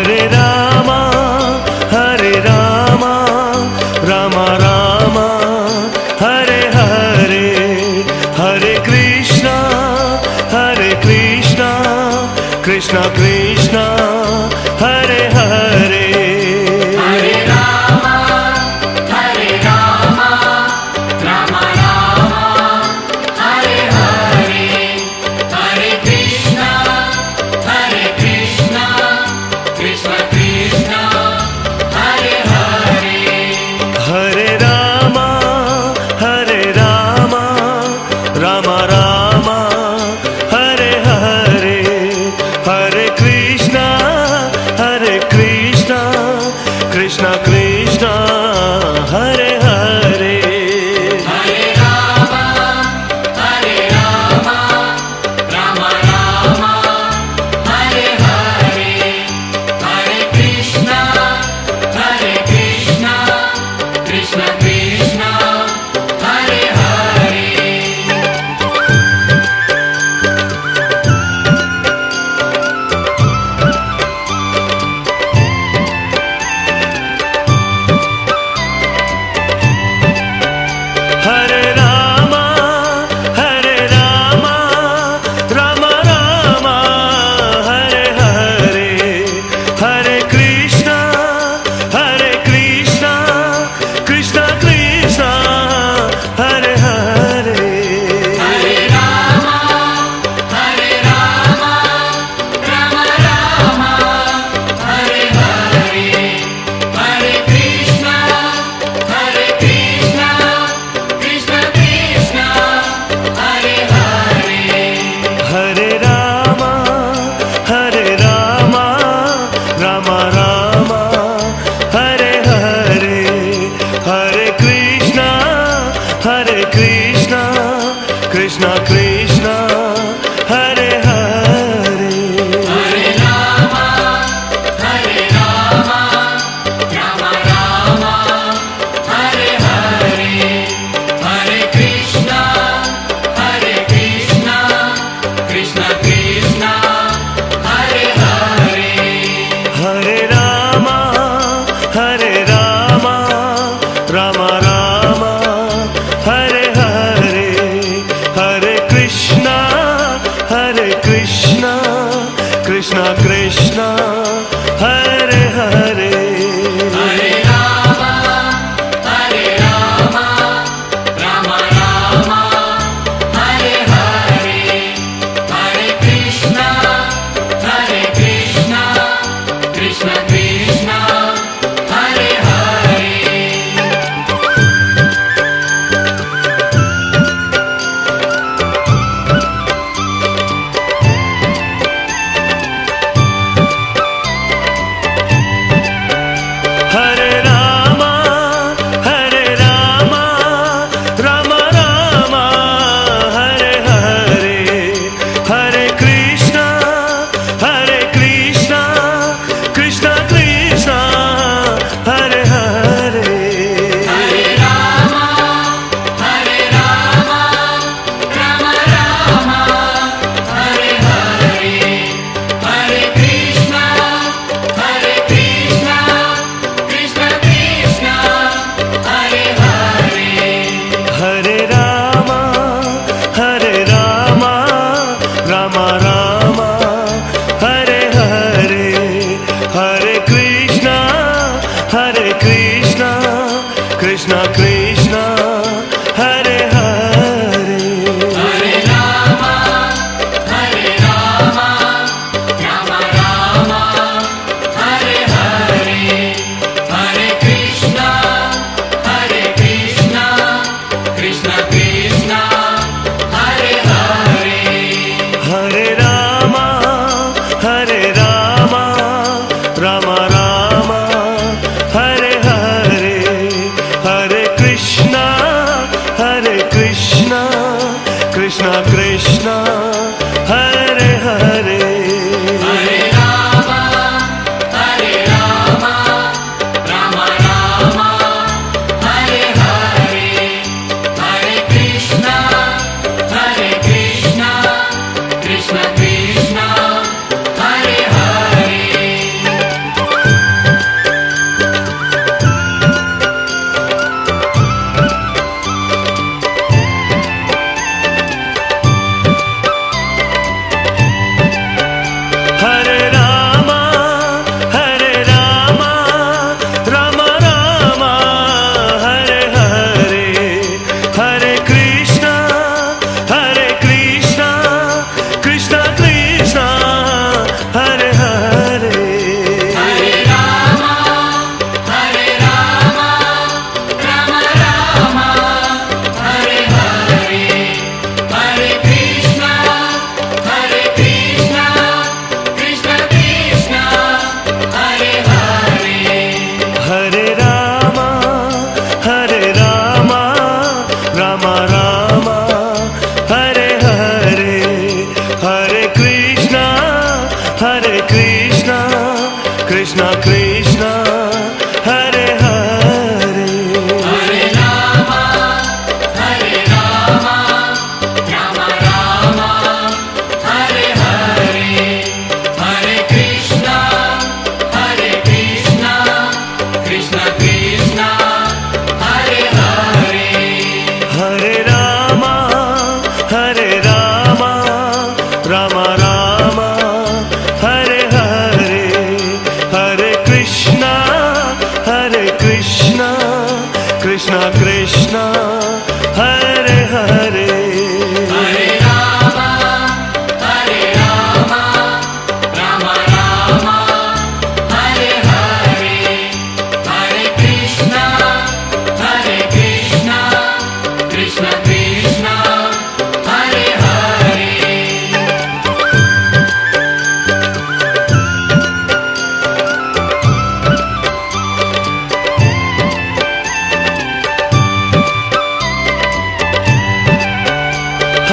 हरे रामा राम राम हरे हरे, हरे कृष्णा कृष्ण कृष्ण हरे हरे। हरे राम राम राम हरे हरे, हरे कृष्ण कृष्ण कृष्ण हरे हरे। हरे राम राम राम हरे हरे, हरे कृष्ण कृष्ण कृष्ण हरे हरे। हरे राम राम हरे हरे, हरे कृष्ण कृष्ण कृष्ण हरे हरे। हरे राम राम हरे हरे, हरे कृष्ण कृष्ण कृष्ण हरे हरे। हरे राम राम हरे हरे, हरे कृष्ण कृष्ण कृष्ण हरे हरे। हरे राम राम हरे हरे, हरे कृष्ण कृष्ण कृष्ण हरे हरे। हरे राम राम हरे हरे, हरे कृष्ण कृष्ण कृष्ण हरे हरे। हरे राम राम हरे हरे, हरे कृष्ण कृष्ण कृष्ण हरे हरे। हरे राम राम हरे हरे, हरे कृष्ण कृष्ण कृष्ण हरे हरे। हरे राम राम हरे हरे, हरे कृष्ण कृष्ण कृष्ण हरे हरे। हरे राम राम हरे हरे, हरे कृष्ण कृष्ण कृष्ण हरे हरे। हरे राम राम हरे हरे, हरे कृष्ण कृष्ण कृष्ण हरे हरे। हरे राम राम हरे हरे, हरे कृष्ण कृष्ण कृष्ण हरे हरे। हरे राम राम हरे हरे, हरे Krishna Krishna Hare Hare Hare Rama, Hare Rama, Rama Rama, Hare Hare, Hare Krishna, Krishna Krishna, Hare Hare. Hare Rama Rama Rama Hare Hare Hare Krishna Krishna Krishna Hare Hare Hare Rama, Rama Rama, Hare Hare, Hare Krishna, Krishna Krishna, Hare Hare.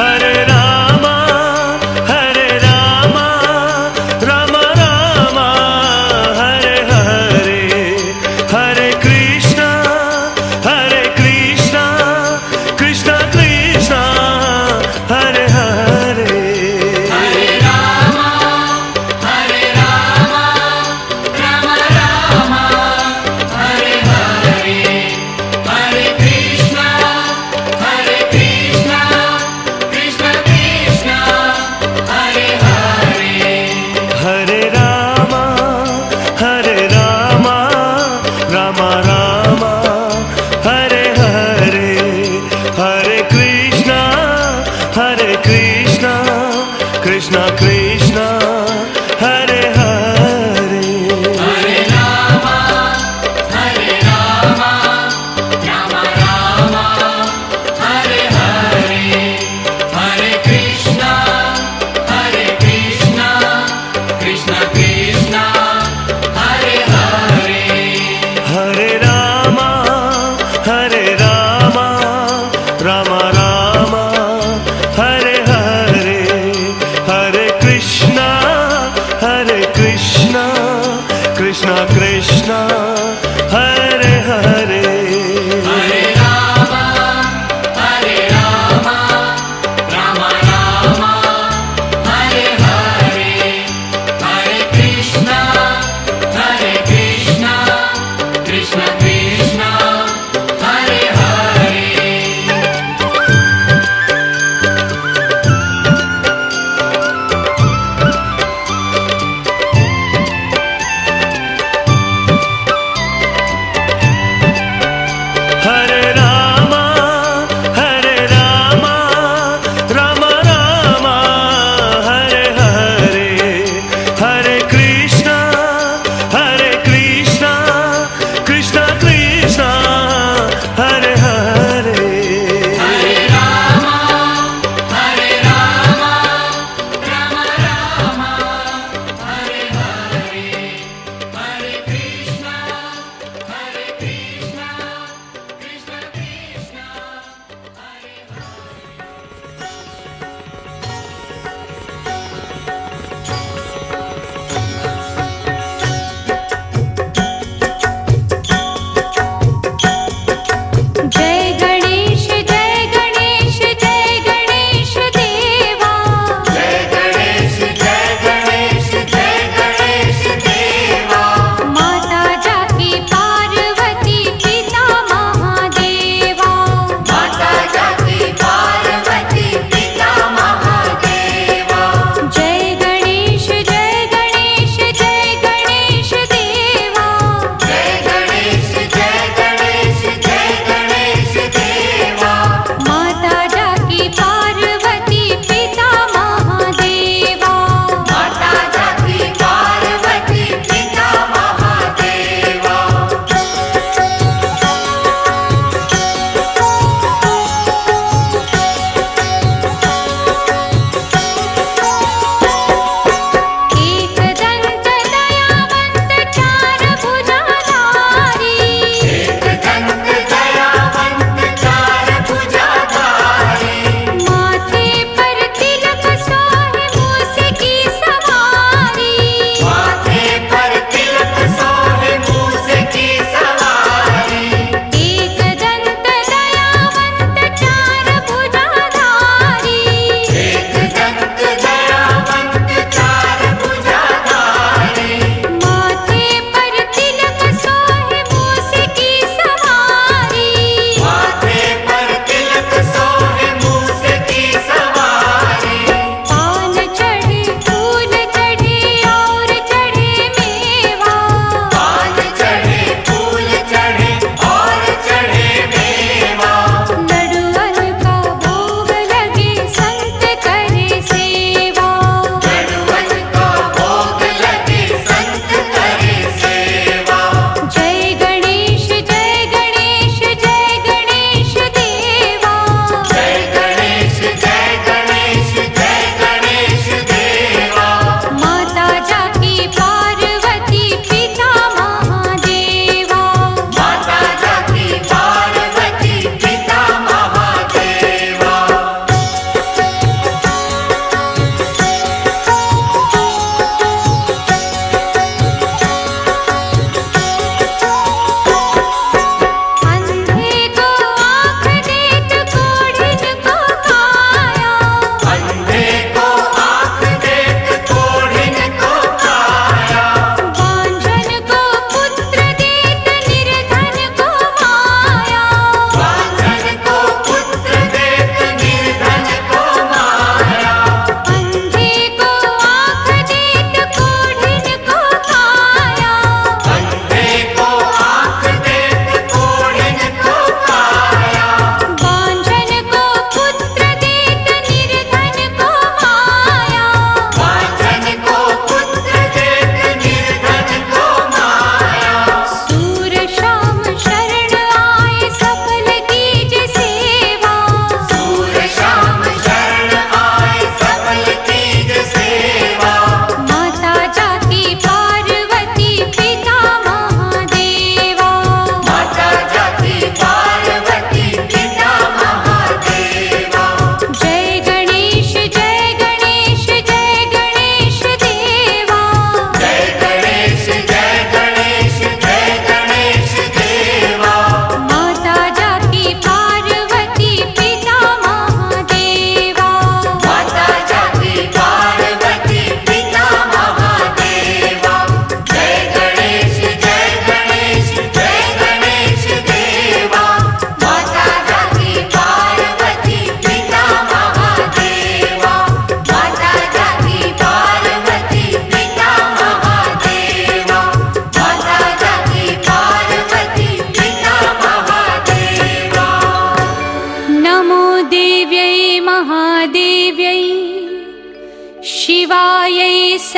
Hare Rama Rama Rama Hare Hare Hare Krishna Krishna Krishna Hare Hare Hare Rama, Rama Rama, Hare Hare, Hare Krishna, Krishna Krishna, Hare Hare. Hare Rama Rama Rama Hare Hare Hare Krishna Krishna Krishna Hare Hare Hare Rama, Rama Rama, Hare Hare, Hare Krishna, Krishna Krishna, Hare Hare. Hare Rama Rama Rama Hare Hare Hare Krishna Krishna Krishna Hare Hare Hare Rama, Rama Rama, Hare Hare, Hare Krishna, Krishna Krishna, Hare Hare.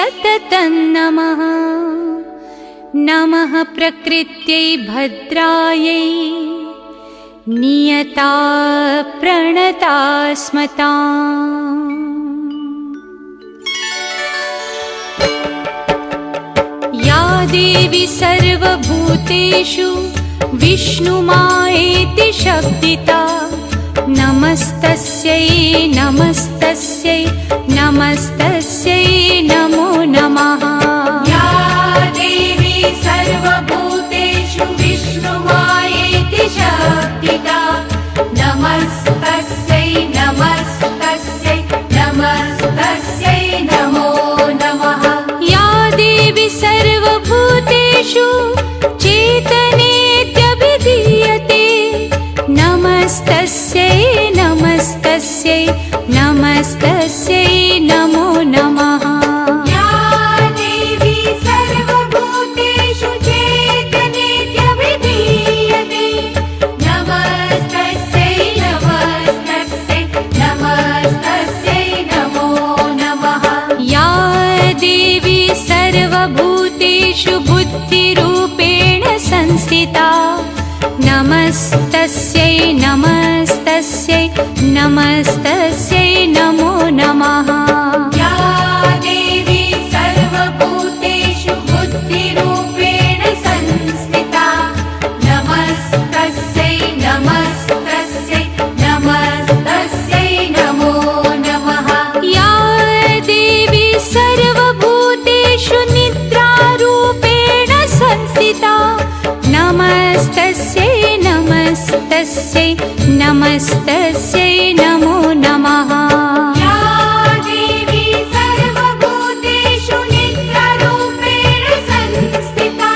सततं नमः। नमः प्रकृत्यै भद्रायै नियता प्रणता स्मताम्। या देवी सर्वभूतेषु विष्णुमायेति शब्दिता नमस्तस्यै नमस्तस्यै नमस्तस्यै नमो नमः। या देवी सर्वभूतेषु विष्णुमायेति शब्दिता नमस्तस्यै नमस्तस्यै नमस्तस्यै नमो नमः। या देवी सर्वभूतेषु चेतनेत्यभिधीयते नमस्तस्यै नमस्तस्यै नमस्तस्यै नमो नमः। या देवी सर्वभूतेषु चेतनेत्यभिधीयते नमस्तस्यै नमस्तस्यै नमस्तस्यै नमो नमः। या देवी सर्वभूतेषु बुद्धिरूपेण संस्थिता नमस्तस्यै नमस्तस्यै नमस्तस्यै नमो नमः। या देवी सर्वभूतेषु बुद्धिरूपेण संस्थिता नमस्तस्यै नमस्तस्यै नमस्तस्यै नमो नमः। या देवी सर्वभूतेषु निद्रारूपेण संस्थिता नमस्तस्यै नमस्तस्यै नमस्तस्यै नमो नमः। या देवी सर्वभूतेषु निद्रारूपेण संस्थिता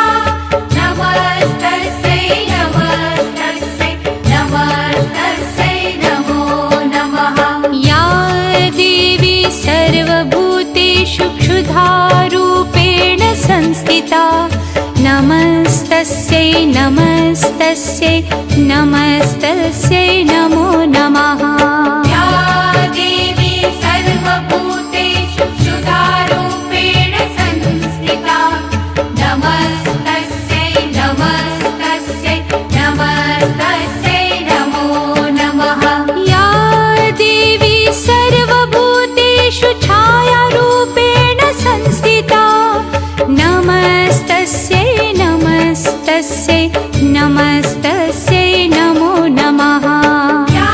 नमस्तस्यै नमस्तस्यै नमस्तस्यै नमो नमः। या देवी सर्वभूतेषु क्षुधारूपेण संस्थिता नमस्तस्यै नमस्तस्यै नमस्तस्यै नमो नमः। या देवी सर्वभूतेषु क्षुधारूपेण संस्थिता नमस्तस्यै नमस्तस्यै नमस्तस्यै नमो नमः। या देवी सर्वभूतेषु छायारूपेण संस्थिता नमस्तस्यै नमस्तस्यै नमस्तस्यै नमो नमः। या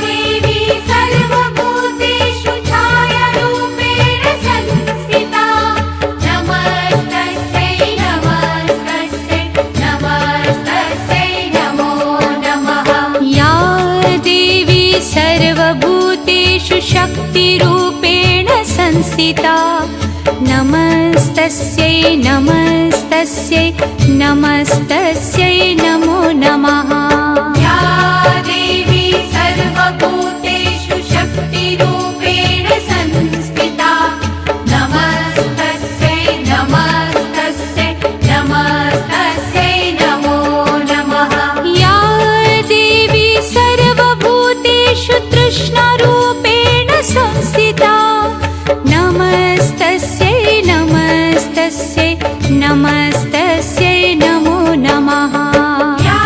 देवी सर्वभूतेषु छायारूपेण संस्थिता नमस्तस्यै नमस्तस्यै नमस्तस्यै नमो नमः। या देवी सर्वभूतेषु शक्तिरूपेण संस्थिता नमस्तस्यै नमस्तस्यै नमस्तस्यै नमो नमः। या देवी सर्वभूतेषु शक्तिरूपेण संस्थिता नमस्तस्यै नमस्तस्यै नमस्तस्यै नमो नमः। या देवी सर्वभूतेषु तृष्णारूपेण संस्थिता नमस्तस्यै नमस्तस्यै नमस्तस्यै नमो नमः। या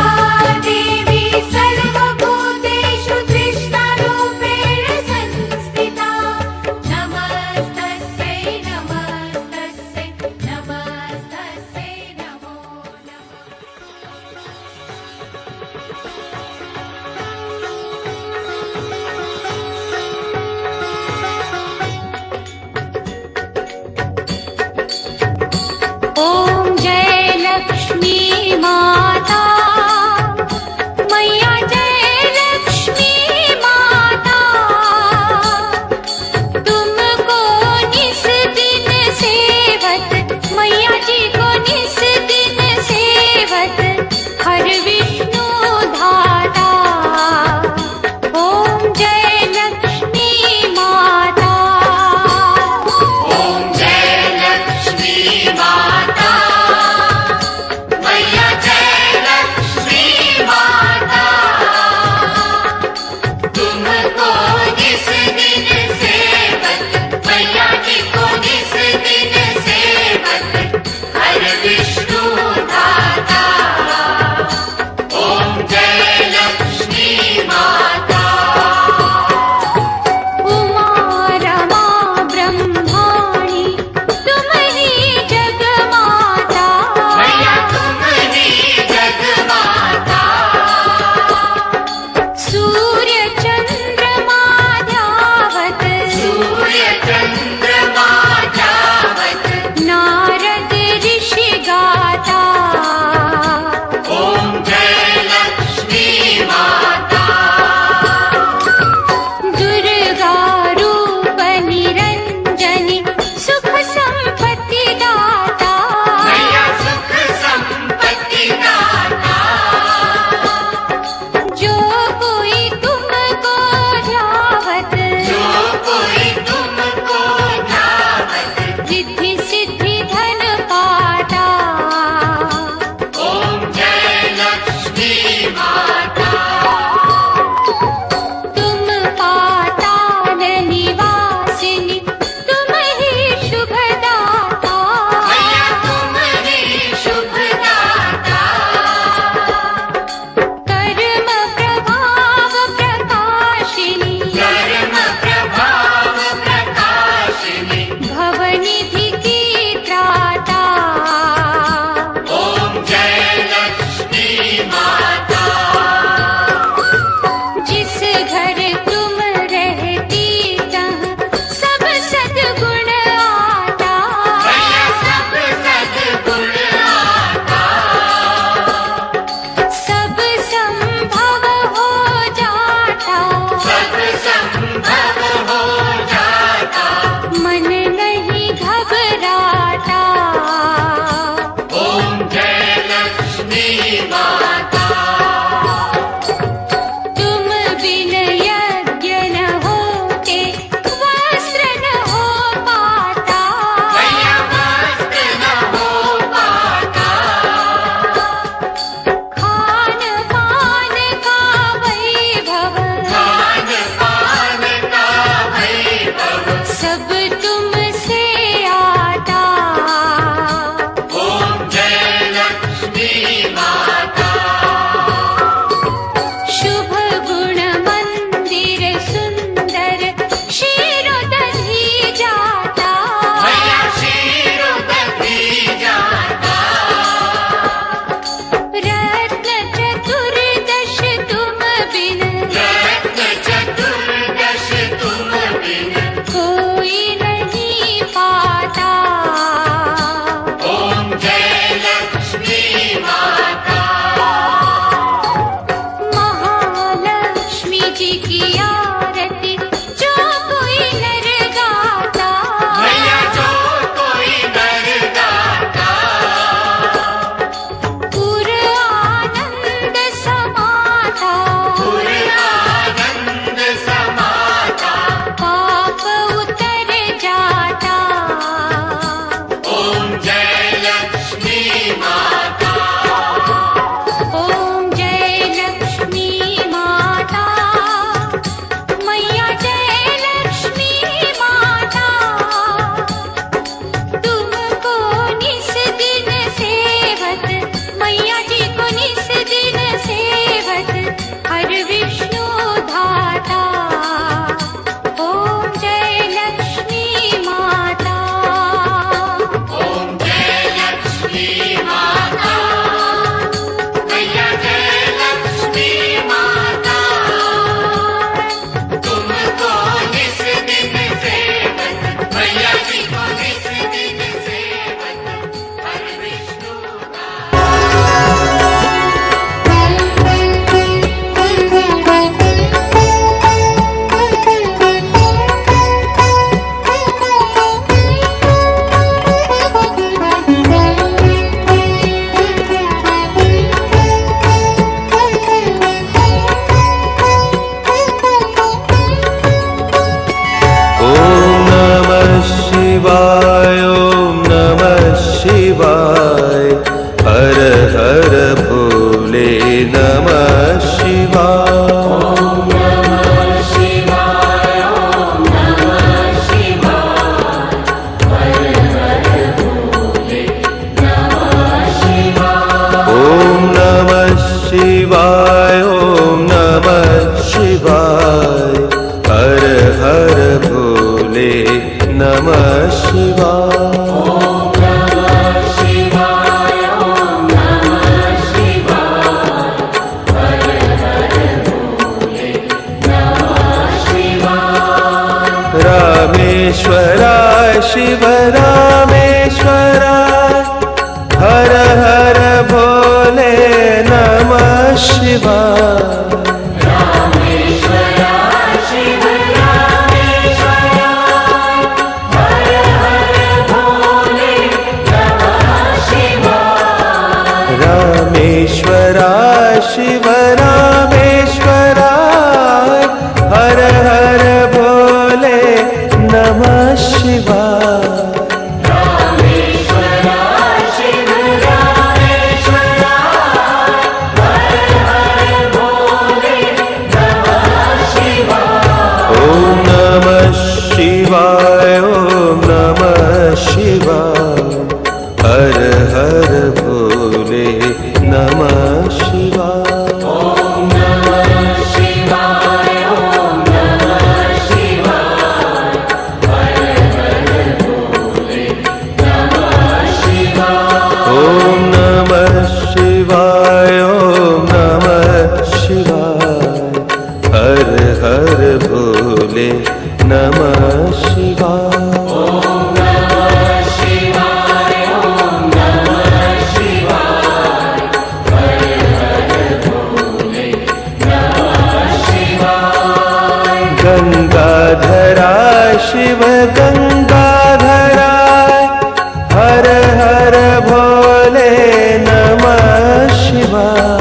हर हर भोले नमः शिवाय। ओम नमः शिवाय, ओम नमः शिवाय, हर हर भोले नमः शिवाय। रामेश्वराय शिव रामेश्वराय, हर हर भोले नमः शिवाय। रामेश्वराय शिव रामेश्वराय, हर हर भोले नमः शिवाय। ओम नमः शिवाय, ओम नमः शिवाय, हर हर भोले नमः शिवाय। ओम नमः शिवाय, ओम नमः शिवाय, हर हर भोले नमः शिवाय। गंगाधराय शिव गंगाधराय, हर हर भोले नमः शिवाय।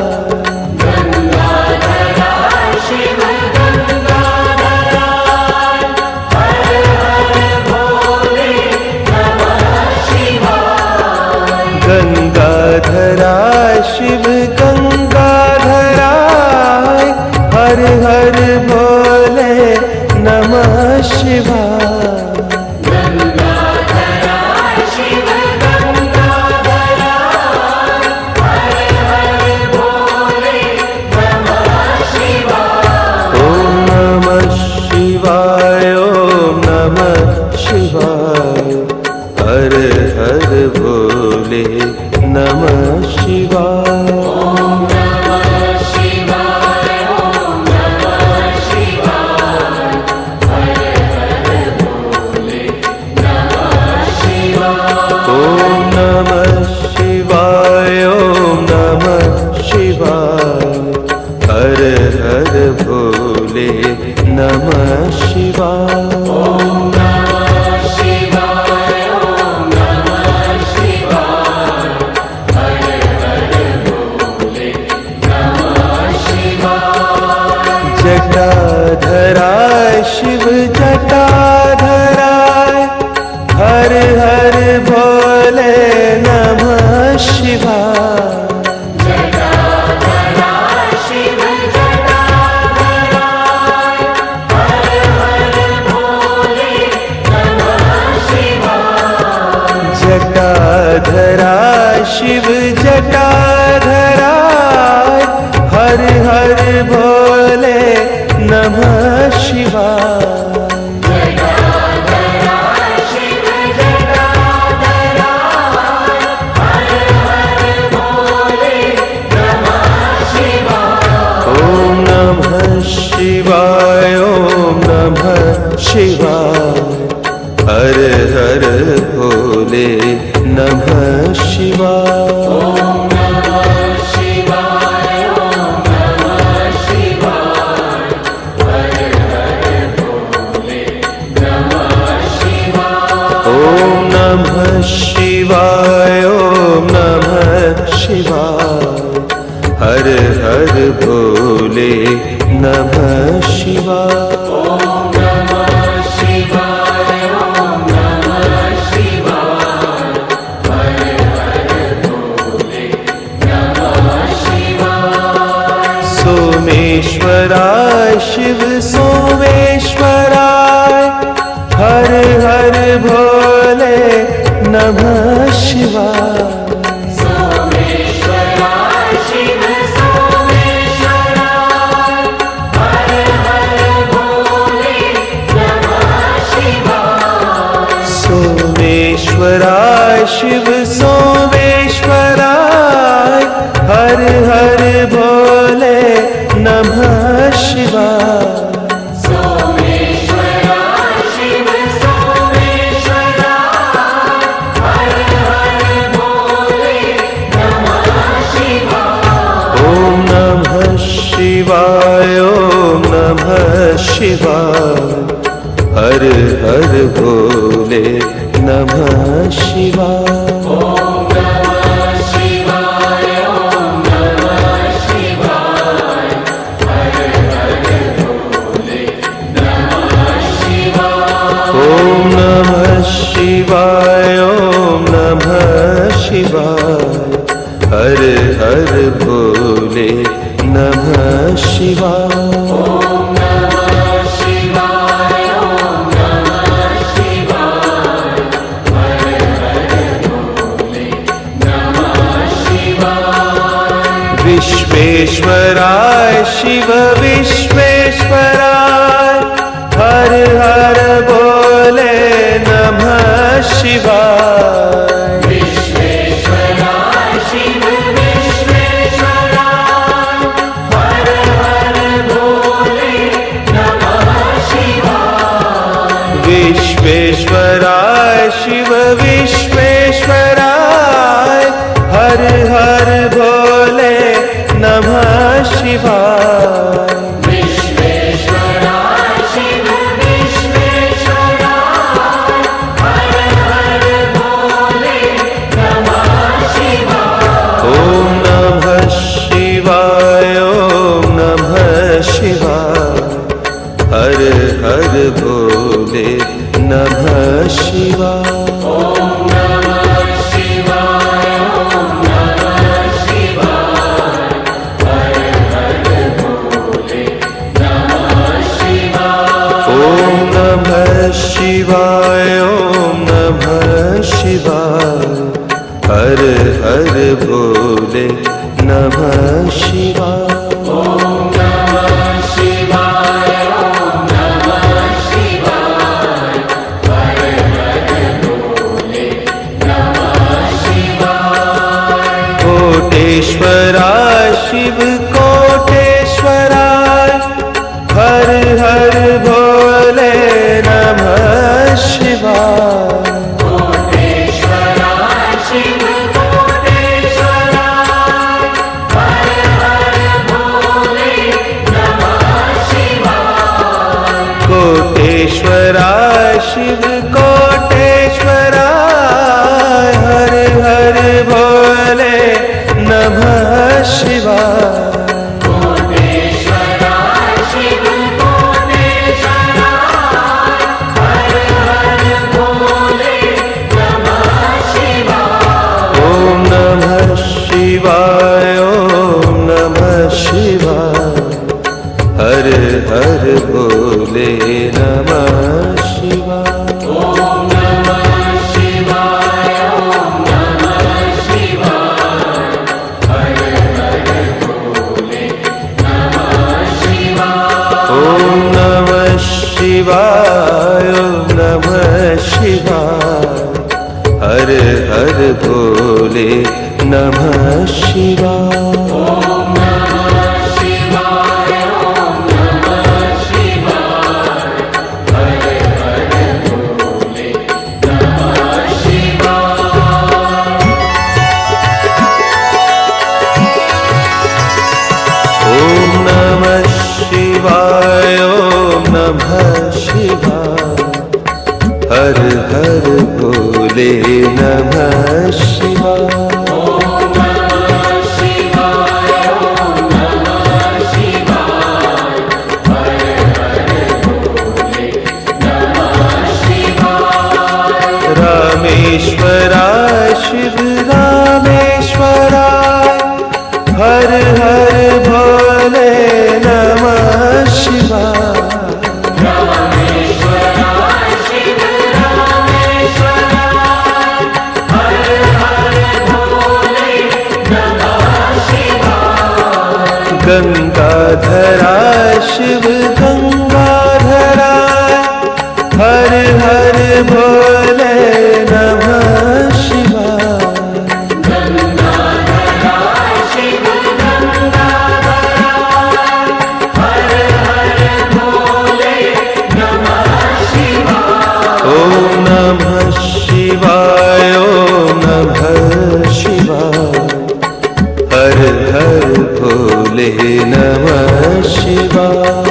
गंगाधराय शिव गंगाधराय, हर हर भोले नमः शिवाय। ओम नमः शिवाय, ओम नमः शिवाय, हर हर भोले नमः शिवाय। ओम नमः शिवाय, ओम नमः शिवाय, हर हर भोले नमः शिवाय। जटाधराय शिव जटाधराय, हर हर भोले नमः शिवाय। जटाधराय शिव जटाधराय, हर हर भोले नमः शिवाय। ओम नमः शिवाय, ओम नमः शिवाय, हर हर भोले नमः शिवाय। ओम नमः शिवाय, ओम नमः शिवाय, हर हर भोले नमः शिवाय। शिव सोमेश्वराय हर हर भोले नमः शिवाय सोमेश्वराय शिव सोमेश्वराय हर हर भोले नमः शिवाय ओम नमः शिवाय ओम नमः शिवाय हर हर भोले नमः शिवाय ओम नमः शिवाय ओम नमः शिवाय हर हर भोले नमः शिवाय विश्वेश्वराय शिव विश्वेश्वराय हर हर भोले नमः शिवाय विश्वेश्वराय शिव विश्वेश्वराय हर हर भोले नमः शिवाय विश्वेश्वराय शिव विश्वेश्वराय हर हर भोले नमः शिवाय विश्वेश्वराय शिव विश्वेश्वराय हर हर भोले नमः शिवाय ओम नमः शिवाय ओम नमः शिवाय हर हर भोले नमः शिवाय शिवाय ओम नमः शिवाय हर हर भोले नमः शिवाय ओम नमः शिवाय ओम नमः शिवाय हर हर भोले नमः शिवाय कोटेश्वराय शिव कोटेश्वराय हर हर भोले नमः शिवाय कोटेश्वराय शिव कोटेश्वराय हर हर भोले नमः शिवाय कोटेश्वराय शिव कोटेश्वराय हर हर भोले नमः शिवाय शिवाय ओम नमः शिवाय हर हर भोले नमः शिवाय ओम नमः शिवाय ओम नमः शिवाय हर हर भोले नमः शिवाय ओम नमः शिवाय ओम नमः शिवाय हर हर भोले नमः शिवाय ओम नमः शिवाय ओम नमः शिवाय हर हर भोले नमः शिवाय ओम नमः शिवाय ओम नमः शिवाय हर हर भोले नमः शिवाय रामेश्वराय शिव रामेश्वराय हर हर भोले नमः शिवाय गंगाधरा शिव गंगाधरा हर हर भोले नमः शिवाय ओम नमः शिवाय ओम नमः शिवाय हर हर भोले नमः शिवाय।